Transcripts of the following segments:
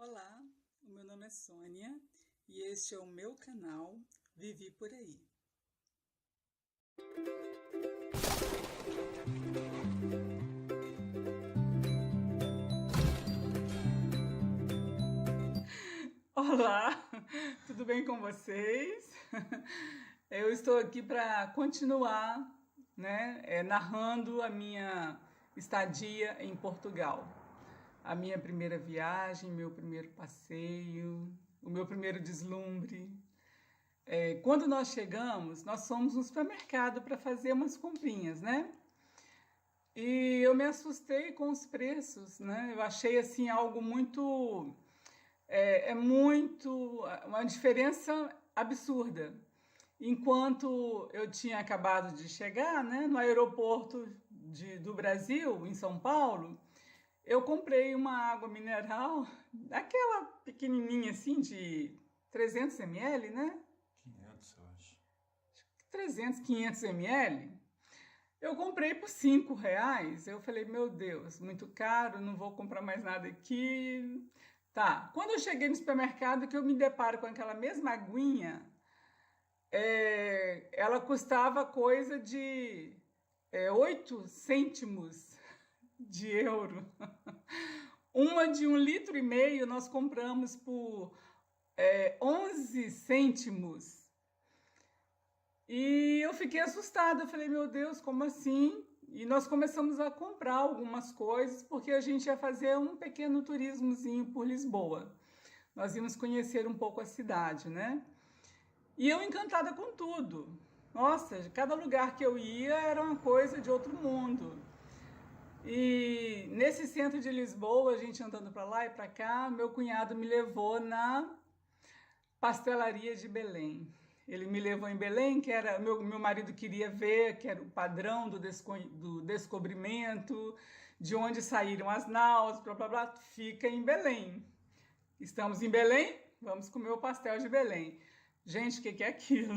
Olá, o meu nome é Sônia e este é o meu canal Vivi por Aí. Olá, tudo bem com vocês? Eu estou aqui para continuar, narrando a minha estadia em Portugal. A minha primeira viagem, meu primeiro passeio, o meu primeiro deslumbre. Quando nós chegamos, nós fomos no supermercado para fazer umas comprinhas, né? E eu me assustei com os preços, né? Eu achei assim algo muito, uma diferença absurda. Enquanto eu tinha acabado de chegar, né, no aeroporto do Brasil, em São Paulo, eu comprei uma água mineral, daquela pequenininha assim, de 300 ml, né? 500, eu acho. 300, 500 ml. Eu comprei por R$ 5. Eu falei, meu Deus, muito caro, não vou comprar mais nada aqui. Tá, quando eu cheguei no supermercado, que eu me deparo com aquela mesma aguinha, ela custava coisa de 8 cêntimos de euro. Uma de 1,5 litro nós compramos por 11 cêntimos. E eu fiquei assustada, eu falei, meu Deus, como assim? E nós começamos a comprar algumas coisas, porque a gente ia fazer um pequeno turismozinho por Lisboa. Nós íamos conhecer um pouco a cidade, né? E eu encantada com tudo. Nossa, cada lugar que eu ia era uma coisa de outro mundo. E nesse centro de Lisboa, a gente andando para lá e para cá, meu cunhado me levou na pastelaria de Belém. Ele me levou em Belém, que era meu marido queria ver, que era o padrão do descobrimento, de onde saíram as naus, blá blá blá, fica em Belém. Estamos em Belém? Vamos comer o pastel de Belém. Gente, o que é aquilo?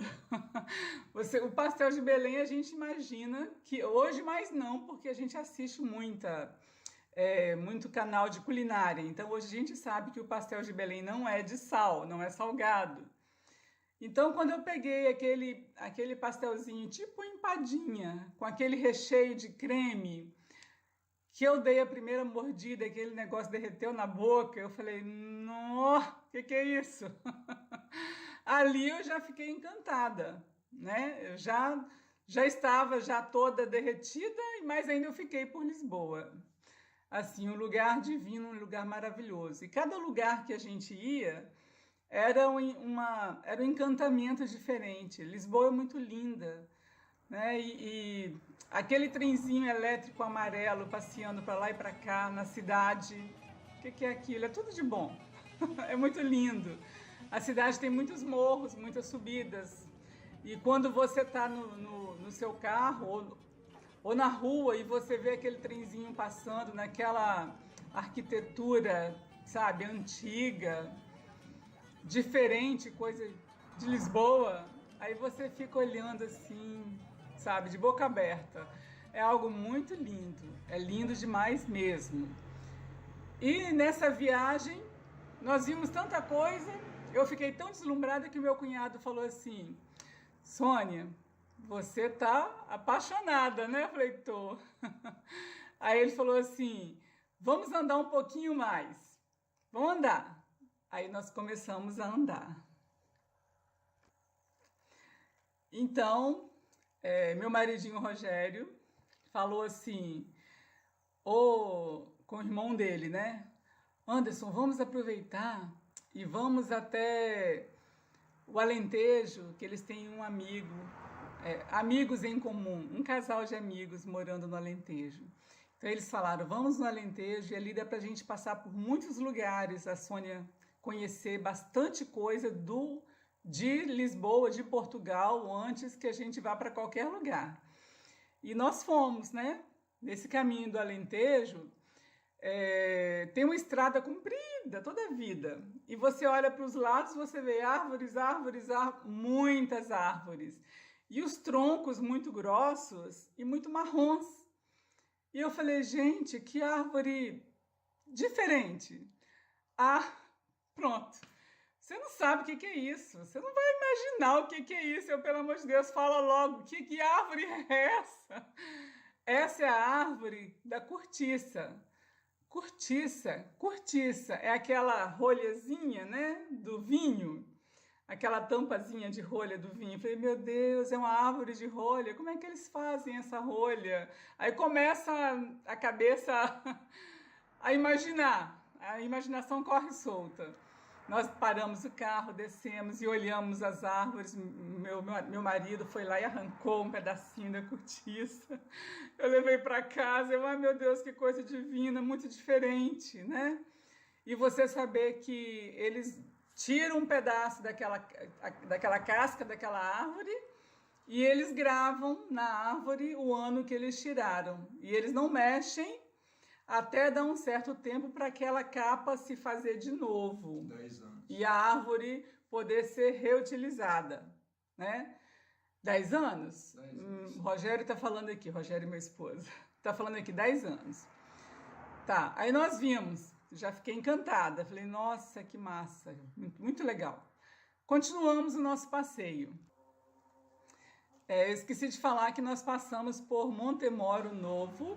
O pastel de Belém a gente imagina que hoje mais não, porque a gente assiste muito canal de culinária. Então hoje a gente sabe que o pastel de Belém não é de sal, não é salgado. Então quando eu peguei aquele pastelzinho tipo empadinha, com aquele recheio de creme, que eu dei a primeira mordida, aquele negócio derreteu na boca, eu falei, nossa, que é isso? Ali eu já fiquei encantada, né? Já estava já toda derretida, mas ainda eu fiquei por Lisboa. Assim, um lugar divino, um lugar maravilhoso. E cada lugar que a gente ia era um encantamento diferente. Lisboa é muito linda, né? E aquele trenzinho elétrico amarelo passeando para lá e para cá na cidade, o que é aquilo? É tudo de bom. É muito lindo. A cidade tem muitos morros, muitas subidas. E quando você está no seu carro ou na rua e você vê aquele trenzinho passando naquela arquitetura, sabe, antiga, diferente, coisa de Lisboa, aí você fica olhando assim, sabe, de boca aberta. É algo muito lindo, é lindo demais mesmo. E nessa viagem, nós vimos tanta coisa, eu fiquei tão deslumbrada que o meu cunhado falou assim, Sônia, você tá apaixonada, né? Eu falei, tô. Aí ele falou assim, vamos andar um pouquinho mais. Vamos andar. Aí nós começamos a andar. Então, meu maridinho Rogério falou assim, com o irmão dele, né? Anderson, vamos aproveitar e vamos até o Alentejo, que eles têm um amigo, amigos em comum, um casal de amigos morando no Alentejo. Então eles falaram, vamos no Alentejo e ali dá pra gente passar por muitos lugares, a Sônia conhecer bastante coisa de Lisboa, de Portugal, antes que a gente vá para qualquer lugar. E nós fomos, né? Nesse caminho do Alentejo, tem uma estrada comprida toda a vida. E você olha para os lados, você vê árvores, árvores, muitas árvores. E os troncos muito grossos e muito marrons. E eu falei, gente, que árvore diferente. Ah, Pronto. Você não sabe o que é isso. Você não vai imaginar o que é isso. Eu, pelo amor de Deus, fala logo. Que árvore é essa? Essa é a árvore da cortiça. Cortiça é aquela rolhazinha, né, do vinho, aquela tampazinha de rolha do vinho. Eu falei, meu Deus, é uma árvore de rolha, como é que eles fazem essa rolha? Aí começa a cabeça a imaginar, a imaginação corre solta. Nós paramos o carro, descemos e olhamos as árvores. Meu marido foi lá e arrancou um pedacinho da cortiça. Eu levei para casa. Ai, meu Deus, que coisa divina, muito diferente, né? E você saber que eles tiram um pedaço daquela casca daquela árvore e eles gravam na árvore o ano que eles tiraram. E eles não mexem até dar um certo tempo para aquela capa se fazer de novo. 10 anos. E a árvore poder ser reutilizada, né? 10 anos? 10 anos. Rogério está falando aqui, Rogério, meu esposo, está falando aqui 10 anos. Tá, aí nós vimos, já fiquei encantada, falei, nossa, que massa, muito, muito legal. Continuamos o nosso passeio. Eu esqueci de falar que nós passamos por Montemoro Novo.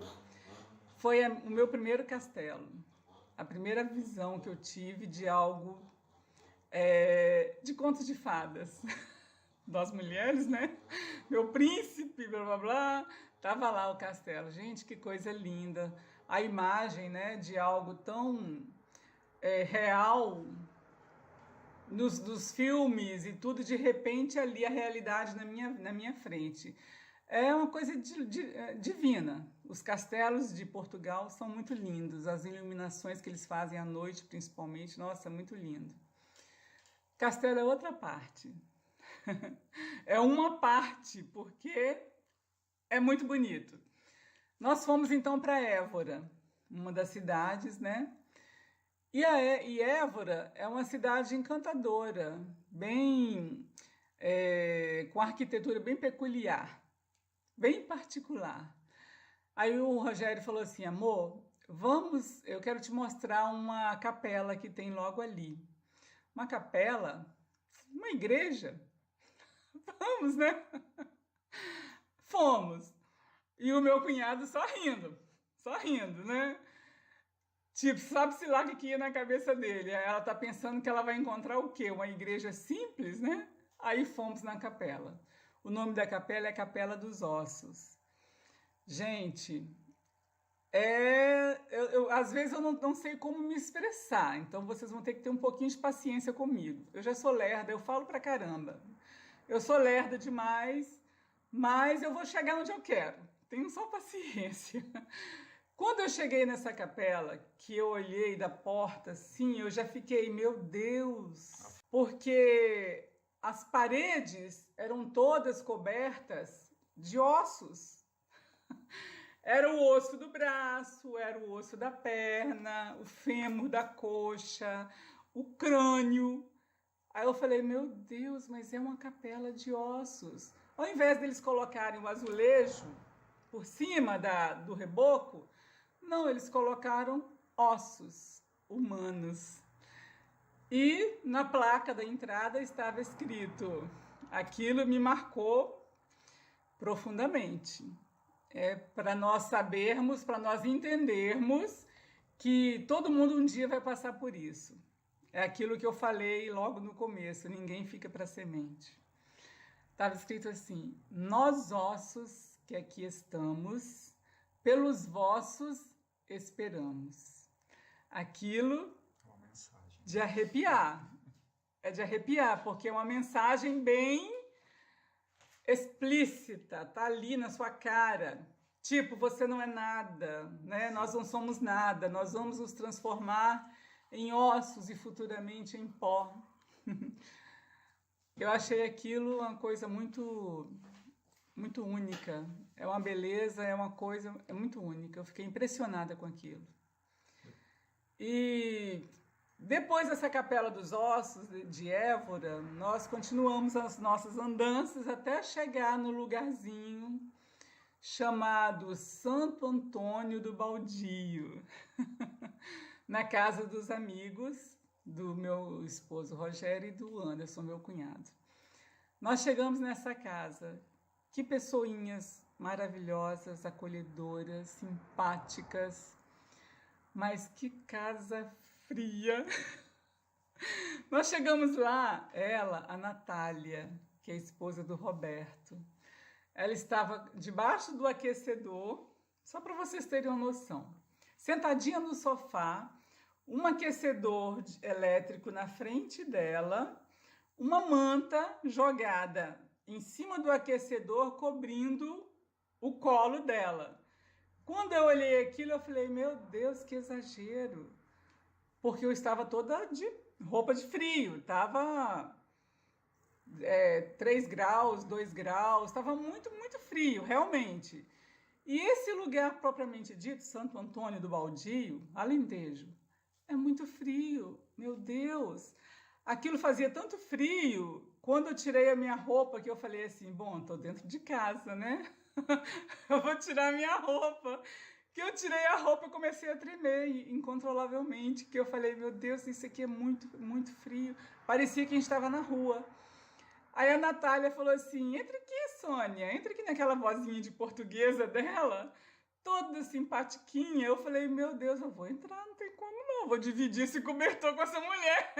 Foi o meu primeiro castelo, a primeira visão que eu tive de algo de contos de fadas. Nós mulheres, né? Meu príncipe, blá blá blá, tava lá o castelo. Gente, que coisa linda. A imagem, né, de algo tão real dos filmes e tudo, de repente ali a realidade na minha frente. É uma coisa divina. Os castelos de Portugal são muito lindos. As iluminações que eles fazem à noite, principalmente, nossa, muito lindo. Castelo é outra parte. É uma parte, porque é muito bonito. Nós fomos então para Évora, uma das cidades, né? E Évora é uma cidade encantadora, bem com arquitetura bem peculiar, bem particular. Aí o Rogério falou assim, amor, vamos, eu quero te mostrar uma capela que tem logo ali. Uma capela, uma igreja. Vamos, né? Fomos. E o meu cunhado só rindo, né? Tipo, sabe-se lá o que ia na cabeça dele. Aí ela tá pensando que ela vai encontrar o quê? Uma igreja simples, né? Aí fomos na capela. O nome da capela é Capela dos Ossos. Gente, às vezes eu não sei como me expressar, então vocês vão ter que ter um pouquinho de paciência comigo. Eu já sou lerda, eu falo pra caramba. Eu sou lerda demais, mas eu vou chegar onde eu quero. Tenham só paciência. Quando eu cheguei nessa capela, que eu olhei da porta, assim, eu já fiquei, meu Deus, porque as paredes eram todas cobertas de ossos. Era o osso do braço, era o osso da perna, o fêmur da coxa, o crânio. Aí eu falei, meu Deus, mas é uma capela de ossos. Ao invés deles colocarem o azulejo por cima do reboco, não, eles colocaram ossos humanos. E na placa da entrada estava escrito, aquilo me marcou profundamente. Para nós sabermos, para nós entendermos que todo mundo um dia vai passar por isso. É aquilo que eu falei logo no começo, ninguém fica para semente. Estava escrito assim, nós ossos que aqui estamos, pelos vossos esperamos. Aquilo de arrepiar. É de arrepiar, porque é uma mensagem bem explícita, tá ali na sua cara. Tipo, você não é nada, né? Nós não somos nada, nós vamos nos transformar em ossos e futuramente em pó. Eu achei aquilo uma coisa muito, muito única. É uma beleza, é uma coisa muito única. Eu fiquei impressionada com aquilo. E depois dessa Capela dos Ossos de Évora, nós continuamos as nossas andanças até chegar no lugarzinho chamado Santo Antônio do Baldio, na casa dos amigos, do meu esposo Rogério e do Anderson, meu cunhado. Nós chegamos nessa casa, que pessoinhas maravilhosas, acolhedoras, simpáticas, mas que casa fria. Nós chegamos lá, ela, a Natália, que é a esposa do Roberto, ela estava debaixo do aquecedor, só para vocês terem uma noção, sentadinha no sofá, um aquecedor elétrico na frente dela, uma manta jogada em cima do aquecedor, cobrindo o colo dela. Quando eu olhei aquilo, eu falei, meu Deus, que exagero. Porque eu estava toda de roupa de frio, estava 3 graus, 2 graus, estava muito, muito frio, realmente. E esse lugar propriamente dito, Santo Antônio do Baldio, Alentejo, é muito frio, meu Deus. Aquilo fazia tanto frio, quando eu tirei a minha roupa, que eu falei assim, bom, tô dentro de casa, né? Eu vou tirar a minha roupa. Que eu tirei a roupa e comecei a tremer incontrolavelmente, que eu falei, meu Deus, isso aqui é muito, muito frio. Parecia que a gente estava na rua. Aí a Natália falou assim, entra aqui, Sônia, entra aqui naquela vozinha de portuguesa dela, toda simpatiquinha. Eu falei, meu Deus, eu vou entrar, não tem como não, vou dividir esse cobertor com essa mulher.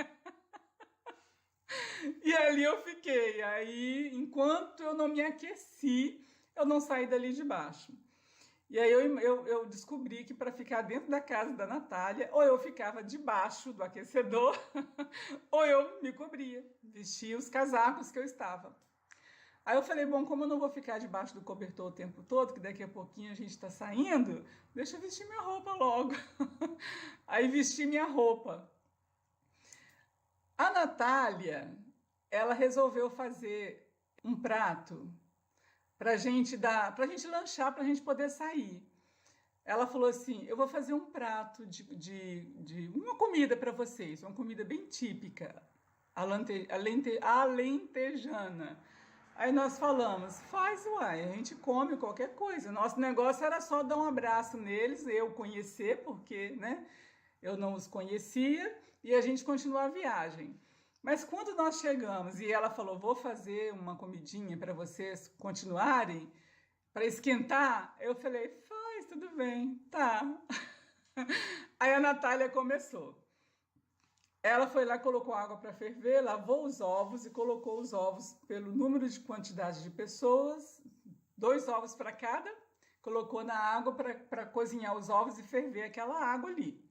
E ali eu fiquei. Aí, enquanto eu não me aqueci, eu não saí dali de baixo. E aí eu descobri que para ficar dentro da casa da Natália, ou eu ficava debaixo do aquecedor, ou eu me cobria, vestia os casacos que eu estava. Aí eu falei, bom, como eu não vou ficar debaixo do cobertor o tempo todo, que daqui a pouquinho a gente está saindo, deixa eu vestir minha roupa logo. Aí vesti minha roupa. A Natália, ela resolveu fazer um prato pra gente lanchar, pra gente poder sair. Ela falou assim, eu vou fazer um prato de uma comida para vocês, uma comida bem típica, alentejana. Aí nós falamos, faz, uai, a gente come qualquer coisa. Nosso negócio era só dar um abraço neles, eu conhecer, porque, né, eu não os conhecia, e a gente continuar a viagem. Mas quando nós chegamos e ela falou, vou fazer uma comidinha para vocês continuarem, para esquentar, eu falei, faz, tudo bem, tá. Aí a Natália começou. Ela foi lá, colocou água para ferver, lavou os ovos e colocou os ovos pelo número de quantidade de pessoas, 2 ovos para cada, colocou na água para cozinhar os ovos e ferver aquela água ali.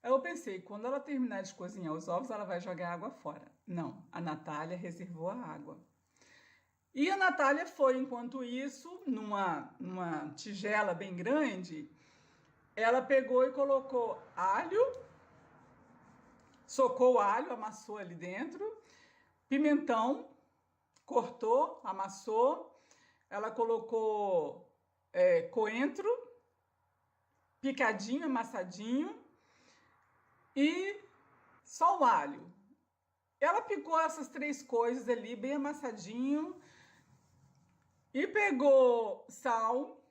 Aí eu pensei, quando ela terminar de cozinhar os ovos, ela vai jogar a água fora. Não, a Natália reservou a água. E a Natália foi, enquanto isso, numa tigela bem grande, ela pegou e colocou alho, socou o alho, amassou ali dentro, pimentão, cortou, amassou, ela colocou coentro, picadinho, amassadinho, e só o alho. Ela picou essas 3 coisas ali, bem amassadinho, e pegou sal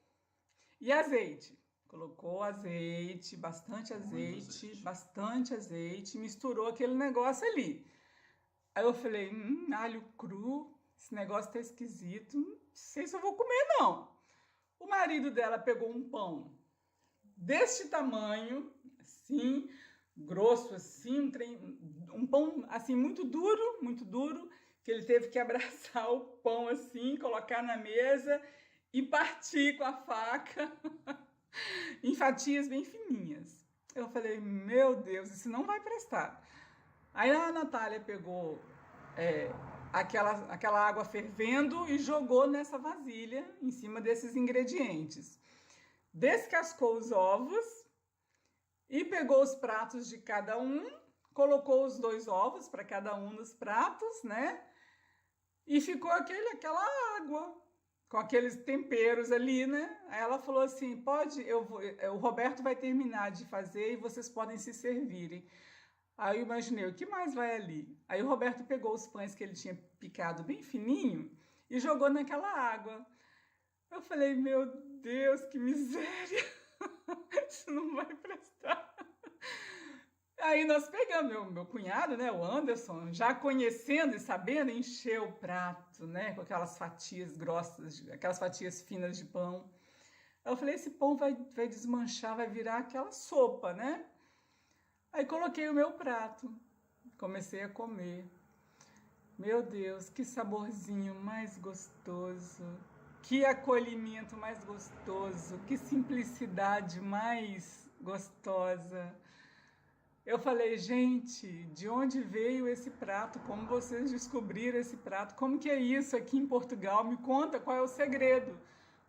e azeite. Colocou azeite, bastante azeite, misturou aquele negócio ali. Aí eu falei, alho cru, esse negócio tá esquisito, não sei se eu vou comer não. O marido dela pegou um pão deste tamanho, assim, grosso assim, um pão assim muito duro, que ele teve que abraçar o pão assim, colocar na mesa e partir com a faca em fatias bem fininhas. Eu falei, meu Deus, isso não vai prestar. Aí a Natália pegou aquela água fervendo e jogou nessa vasilha em cima desses ingredientes. Descascou os ovos e pegou os pratos de cada um, colocou os 2 ovos para cada um nos pratos, né? E ficou aquela água com aqueles temperos ali, né? Aí ela falou assim, o Roberto vai terminar de fazer e vocês podem se servirem. Aí eu imaginei, o que mais vai ali? Aí o Roberto pegou os pães que ele tinha picado bem fininho e jogou naquela água. Eu falei, meu Deus, que miséria! Isso não vai prestar. Aí nós pegamos, meu cunhado, né, o Anderson, já conhecendo e sabendo, encheu o prato, né, com aquelas fatias grossas, aquelas fatias finas de pão. Eu falei, esse pão vai desmanchar, vai virar aquela sopa, né? Aí coloquei o meu prato, comecei a comer. Meu Deus, que saborzinho mais gostoso, que acolhimento mais gostoso, que simplicidade mais gostosa. Eu falei, gente, de onde veio esse prato? Como vocês descobriram esse prato? Como que é isso aqui em Portugal? Me conta qual é o segredo.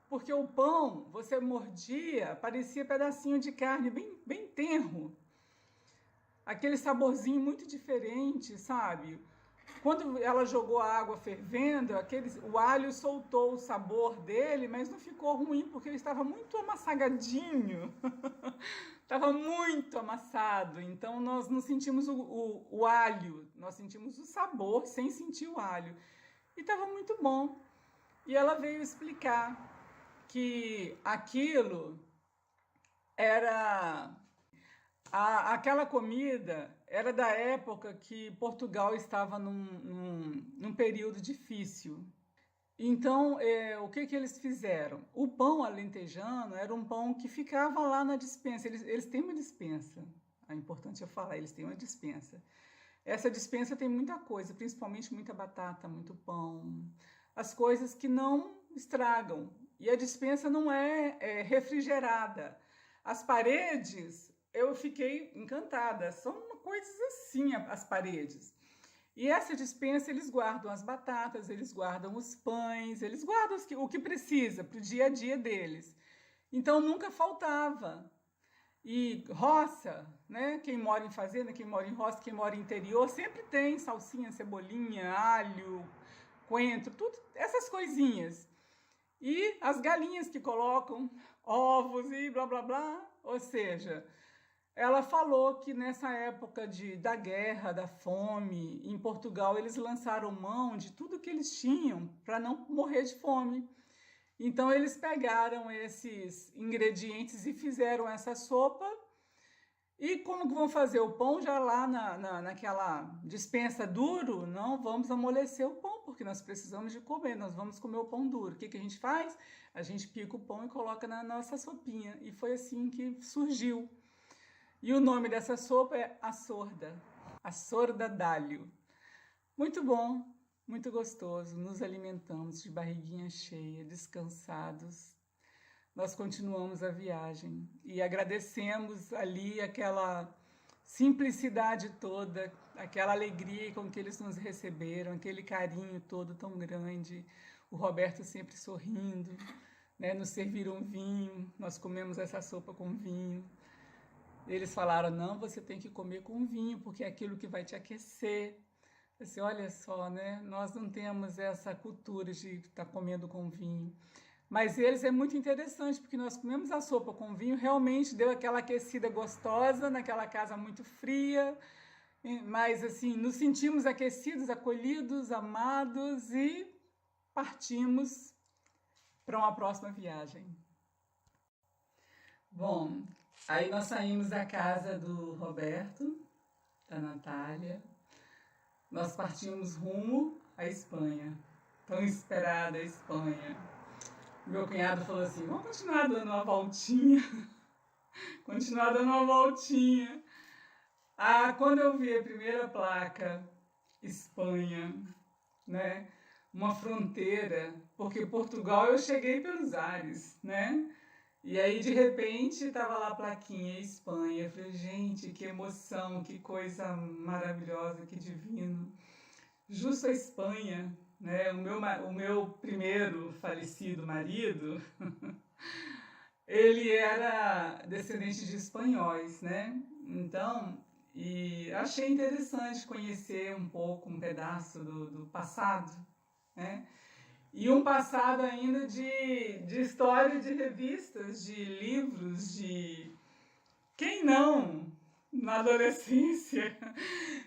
Porque o pão, você mordia, parecia pedacinho de carne, bem tenro. Aquele saborzinho muito diferente, sabe? Quando ela jogou a água fervendo, o alho soltou o sabor dele, mas não ficou ruim porque ele estava muito amassagadinho. Estava muito amassado. Então nós não sentimos o alho, nós sentimos o sabor sem sentir o alho. E estava muito bom. E ela veio explicar que aquilo era aquela comida era da época que Portugal estava num período difícil. Então, o que eles fizeram? O pão alentejano era um pão que ficava lá na despensa. Eles têm uma despensa. É importante eu falar, eles têm uma despensa. Essa despensa tem muita coisa, principalmente muita batata, muito pão. As coisas que não estragam. E a despensa não é refrigerada. As paredes, eu fiquei encantada. São coisas assim, as paredes. E essa despensa, eles guardam as batatas, eles guardam os pães, eles guardam o que precisa para o dia a dia deles. Então, nunca faltava. E roça, né? Quem mora em fazenda, quem mora em roça, quem mora em interior, sempre tem salsinha, cebolinha, alho, coentro, tudo, essas coisinhas. E as galinhas que colocam ovos e blá blá blá. Ou seja, ela falou que nessa época da guerra, da fome, em Portugal, eles lançaram mão de tudo que eles tinham para não morrer de fome. Então eles pegaram esses ingredientes e fizeram essa sopa. E como que vão fazer o pão já lá naquela despensa duro? Não vamos amolecer o pão, porque nós precisamos de comer, nós vamos comer o pão duro. O que a gente faz? A gente pica o pão e coloca na nossa sopinha. E foi assim que surgiu. E o nome dessa sopa é a sorda d'alho. Muito bom, muito gostoso. Nos alimentamos de barriguinha cheia, descansados. Nós continuamos a viagem e agradecemos ali aquela simplicidade toda, aquela alegria com que eles nos receberam, aquele carinho todo tão grande. O Roberto sempre sorrindo, né? Nos serviram vinho, nós comemos essa sopa com vinho. Eles falaram, não, você tem que comer com vinho, porque é aquilo que vai te aquecer. Assim, olha só, né? Nós não temos essa cultura de estar comendo com vinho. Mas eles é muito interessante, porque nós comemos a sopa com vinho, realmente deu aquela aquecida gostosa naquela casa muito fria, mas assim, nos sentimos aquecidos, acolhidos, amados e partimos para uma próxima viagem. Bom, aí nós saímos da casa do Roberto, da Natália, nós partimos rumo à Espanha, tão esperada a Espanha. Meu cunhado falou assim, vamos continuar dando uma voltinha, continuar dando uma voltinha. Quando eu vi a primeira placa, Espanha, né, uma fronteira, porque Portugal eu cheguei pelos ares, né, e aí de repente estava lá a plaquinha Espanha, eu falei, gente, que emoção, que coisa maravilhosa, que divino, justo a Espanha, né? O meu primeiro falecido marido, ele era descendente de espanhóis, né? Então, e achei interessante conhecer um pouco, um pedaço do passado, né? E um passado ainda de história de revistas, de livros, de... Quem não, na adolescência,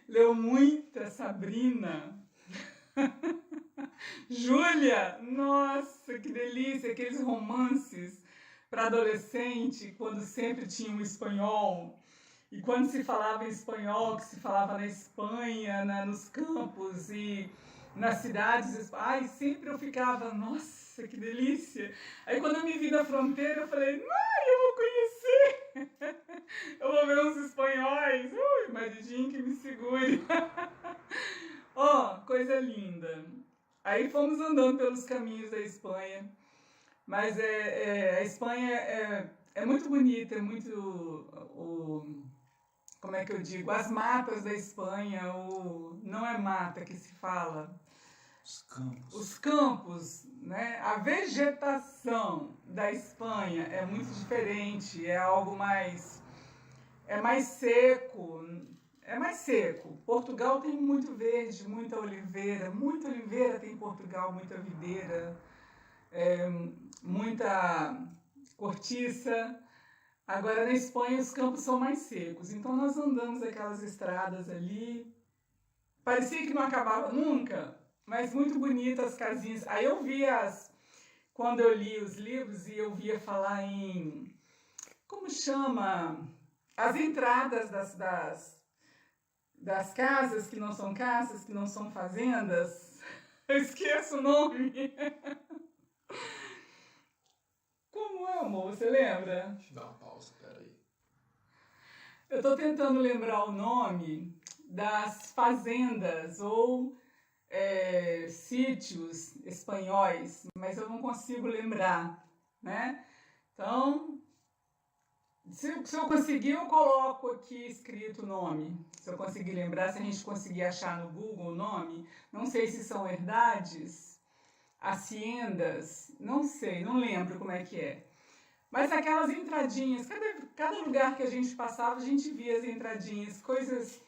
leu muita Sabrina... Júlia, nossa, que delícia, aqueles romances para adolescente, quando sempre tinha um espanhol. E quando se falava em espanhol, que se falava na Espanha, nos campos e nas cidades, ai, sempre eu ficava, nossa, que delícia. Aí quando eu me vi na fronteira, eu falei, ai, eu vou conhecer, eu vou ver uns espanhóis, maridinho que me segure. Ó, coisa linda. Aí fomos andando pelos caminhos da Espanha, mas a Espanha é muito bonita, é muito, como é que eu digo, as matas da Espanha, não é mata que se fala, os campos, né? A vegetação da Espanha é muito diferente, é algo mais, é mais seco, Portugal tem muito verde, muita oliveira tem em Portugal, muita videira, muita cortiça. Agora na Espanha os campos são mais secos, então nós andamos aquelas estradas ali, parecia que não acabava nunca, mas muito bonitas as casinhas. Aí eu via quando eu li os livros e eu via falar em, como chama, as entradas das casas que não são casas, que não são fazendas, eu esqueço o nome. Como é, amor? Você lembra? Deixa eu dar uma pausa, peraí. Eu estou tentando lembrar o nome das fazendas ou sítios espanhóis, mas eu não consigo lembrar, né? Então, se eu conseguir, eu coloco aqui escrito o nome. Se eu conseguir lembrar, se a gente conseguir achar no Google o nome, não sei se são herdades, haciendas, não sei, não lembro como é que é. Mas aquelas entradinhas, cada lugar que a gente passava, a gente via as entradinhas, coisas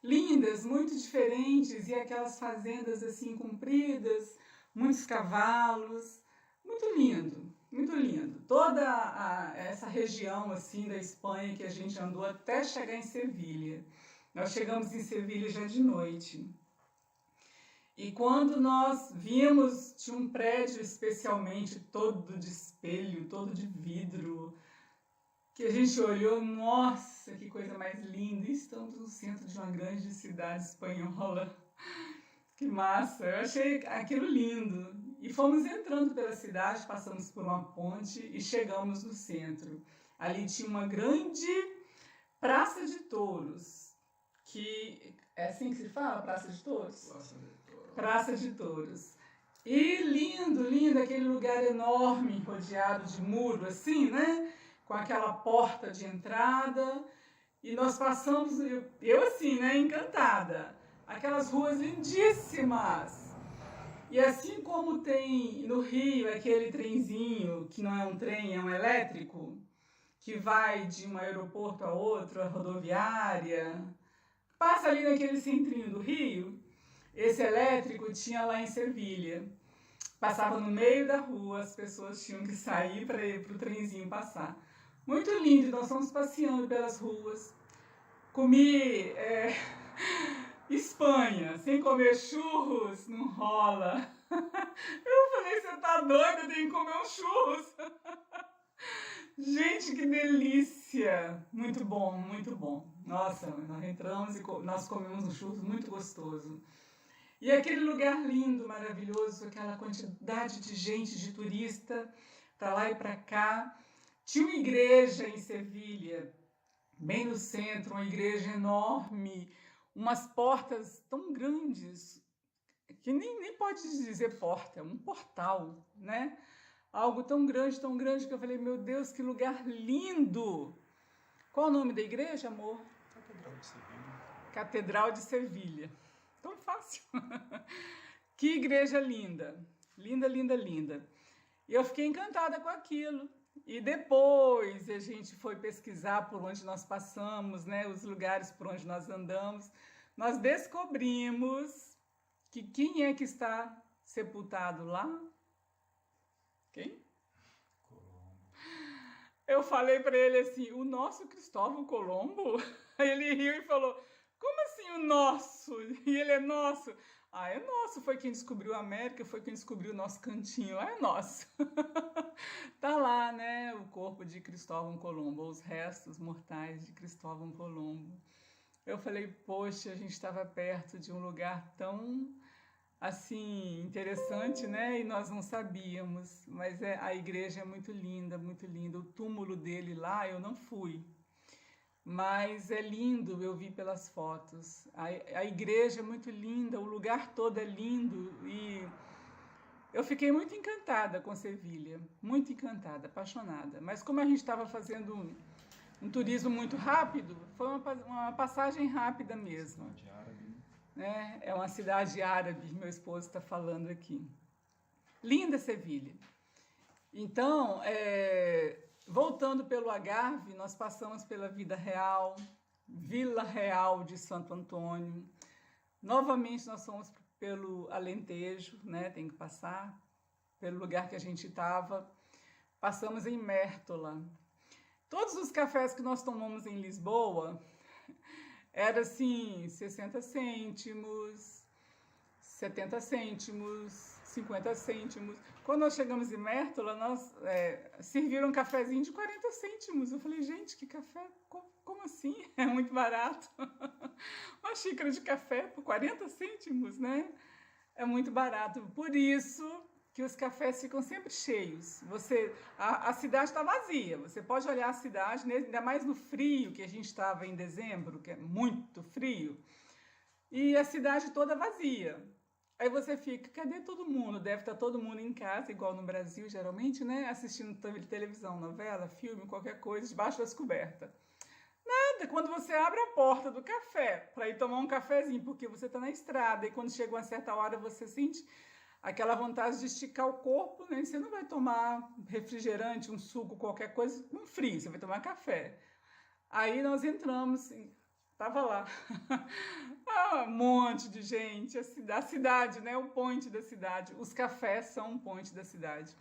lindas, muito diferentes, e aquelas fazendas assim compridas, muitos cavalos, muito lindo, muito lindo. Toda essa região assim da Espanha que a gente andou até chegar em Sevilha. Nós chegamos em Sevilha já de noite. E quando nós vimos, tinha um prédio especialmente todo de espelho, todo de vidro, que a gente olhou, nossa, que coisa mais linda, estamos no centro de uma grande cidade espanhola, que massa, eu achei aquilo lindo. E fomos entrando pela cidade, passamos por uma ponte e chegamos no centro. Ali tinha uma grande praça de touros, que é assim que se fala, praça de touros? Praça de touros. E lindo, lindo, aquele lugar enorme, rodeado de muro, assim, né? Com aquela porta de entrada, e nós passamos, eu assim, né, encantada, aquelas ruas lindíssimas. E assim como tem no Rio aquele trenzinho, que não é um trem, é um elétrico, que vai de um aeroporto a outro, a rodoviária, passa ali naquele centrinho do Rio, esse elétrico tinha lá em Sevilha. Passava no meio da rua, as pessoas tinham que sair para ir para o trenzinho passar. Muito lindo, nós fomos passeando pelas ruas. Comi Espanha, sem comer churros, não rola. Eu falei, você tá doida, tem que comer uns churros. Gente, que delícia! Muito bom, muito bom. Nossa, nós entramos e nós comemos um churros muito gostoso. E aquele lugar lindo, maravilhoso, aquela quantidade de gente, de turista, para lá e para cá. Tinha uma igreja em Sevilha, bem no centro, uma igreja enorme, umas portas tão grandes, que nem pode dizer porta, é um portal, né? Algo tão grande que eu falei, meu Deus, que lugar lindo! Qual o nome da igreja, amor? Catedral de Sevilha. Catedral de Sevilha. Tão fácil. Que igreja linda. Linda, linda, linda. E eu fiquei encantada com aquilo. E depois a gente foi pesquisar por onde nós passamos, né, os lugares por onde nós andamos. Nós descobrimos que quem é que está sepultado lá? Quem? Colombo. Eu falei para ele assim, o nosso Cristóvão Colombo? Aí ele riu e falou, como assim o nosso? E ele é nosso. Ah, é nosso. Foi quem descobriu a América, foi quem descobriu o nosso cantinho. Ah, é nosso. Tá lá, né? O corpo de Cristóvão Colombo, os restos mortais de Cristóvão Colombo. Eu falei, poxa, a gente estava perto de um lugar tão, assim, interessante, né? E nós não sabíamos. Mas a igreja é muito linda, muito linda. O túmulo dele lá, eu não fui. Mas é lindo, eu vi pelas fotos. A igreja é muito linda, o lugar todo é lindo e eu fiquei muito encantada com Sevilha, muito encantada, apaixonada. Mas como a gente estava fazendo um turismo muito rápido, foi uma passagem rápida mesmo. Cidade árabe, Né? É uma cidade árabe, meu esposo está falando aqui. Linda Sevilha. Então, voltando pelo Algarve, nós passamos pela Vila Real de Santo Antônio. Novamente nós fomos pelo Alentejo, né? Tem que passar pelo lugar que a gente estava. Passamos em Mértola. Todos os cafés que nós tomamos em Lisboa era assim, 60 cêntimos, 70 cêntimos, 50 cêntimos. Quando nós chegamos em Mértola, nós serviram um cafezinho de 40 cêntimos. Eu falei, gente, que café? Como assim? É muito barato. Uma xícara de café por 40 cêntimos, né? É muito barato. Por isso que os cafés ficam sempre cheios. A cidade está vazia. Você pode olhar a cidade, ainda mais no frio, que a gente estava em dezembro, que é muito frio, e a cidade toda vazia. Aí você fica, cadê todo mundo? Deve estar todo mundo em casa, igual no Brasil, geralmente, né? Assistindo televisão, novela, filme, qualquer coisa, debaixo das cobertas. Nada, quando você abre a porta do café para ir tomar um cafezinho, porque você está na estrada, e quando chega uma certa hora você sente aquela vontade de esticar o corpo, né? Você não vai tomar refrigerante, um suco, qualquer coisa, com frio, você vai tomar café. Aí nós entramos, tava lá, um monte de gente, a cidade, né? O point da cidade, os cafés são um point da cidade.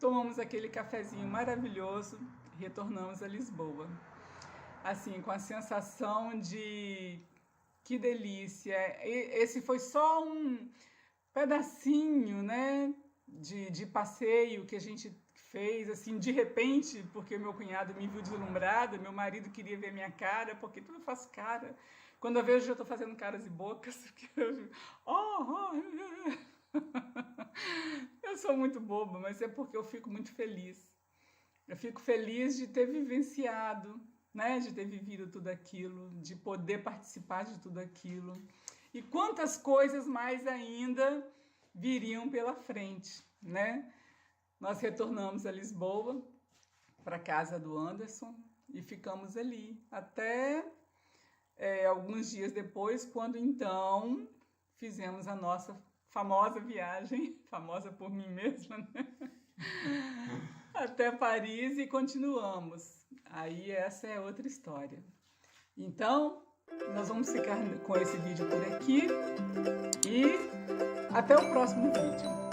Tomamos aquele cafezinho maravilhoso e retornamos a Lisboa. Assim, com a sensação de que delícia. Esse foi só um pedacinho, né, de passeio que a gente fez, assim, de repente, porque meu cunhado me viu deslumbrada, meu marido queria ver minha cara, porque tudo faz cara. Quando eu vejo, eu estou fazendo caras e bocas, porque eu sou muito boba, mas é porque eu fico muito feliz. Eu fico feliz de ter vivenciado, né, de ter vivido tudo aquilo, de poder participar de tudo aquilo. E quantas coisas mais ainda viriam pela frente, né? Nós retornamos a Lisboa, para a casa do Anderson, e ficamos ali até alguns dias depois, quando então fizemos a nossa famosa viagem, famosa por mim mesma, né? Até Paris e continuamos. Aí essa é outra história. Então, nós vamos ficar com esse vídeo por aqui e até o próximo vídeo.